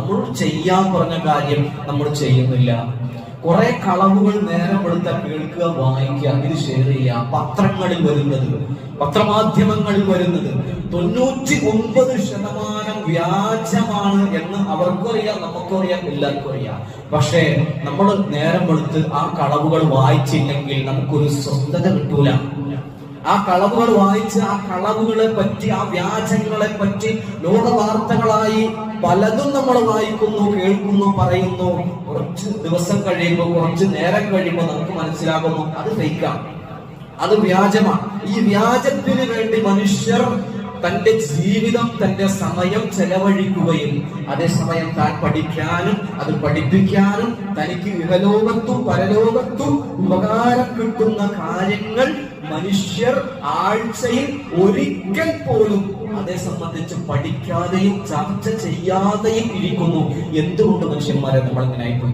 നമ്മൾ ചെയ്യാൻ പറഞ്ഞ കാര്യം നമ്മൾ ചെയ്യുന്നില്ല. കുറെ കളവുകൾ നേരം വെളുത്ത കേൾക്കുക, വായിക്കുക, ഇത് ഷെയർ ചെയ്യുക. പത്രങ്ങളിൽ വരുന്നത്, പത്രമാധ്യമങ്ങളിൽ വരുന്നത് 99% വ്യാജമാണ് എന്ന് അവർക്കും അറിയാം, നമുക്കും അറിയാം, എല്ലാവർക്കും അറിയാം. പക്ഷേ നമ്മൾ നേരം വെളുത്ത് ആ കളവുകൾ വായിച്ചില്ലെങ്കിൽ നമുക്കൊരു സ്വസ്ഥത കിട്ടൂല. ആ കളവുകൾ വായിച്ച് ആ കളവുകളെ പറ്റി, ആ വ്യാജങ്ങളെ പറ്റി ലോക വാർത്തകളായി പലതും നമ്മൾ വായിക്കുന്നു, കേൾക്കുന്നു, പറയുന്നു. കുറച്ച് ദിവസം കഴിയുമ്പോൾ, കുറച്ച് നേരം കഴിയുമ്പോൾ നമുക്ക് മനസ്സിലാകുന്നു അത് ഫേക്കാണ്, അത് വ്യാജമാണ്. ഈ വ്യാജത്തിന് വേണ്ടി മനുഷ്യർ തന്റെ ജീവിതം, തന്റെ സമയം ചെലവഴിക്കുകയും അതേസമയം താൻ പഠിക്കാനും അത് പഠിപ്പിക്കാനും തനിക്ക് ഇഹലോകത്തും പരലോകത്തും ഉപകാരം കിട്ടുന്ന കാര്യങ്ങൾ മനുഷ്യർ ആഴ്ചയിൽ ഒരിക്കൽ പോലും അതേ സംബന്ധിച്ച് പഠിക്കാതെയും ചർച്ച ചെയ്യാതെയും ഇരിക്കുന്നു. എന്തുകൊണ്ട് മനുഷ്യന്മാരെ നമ്മൾ ഇങ്ങനെ ആയിപ്പോയി?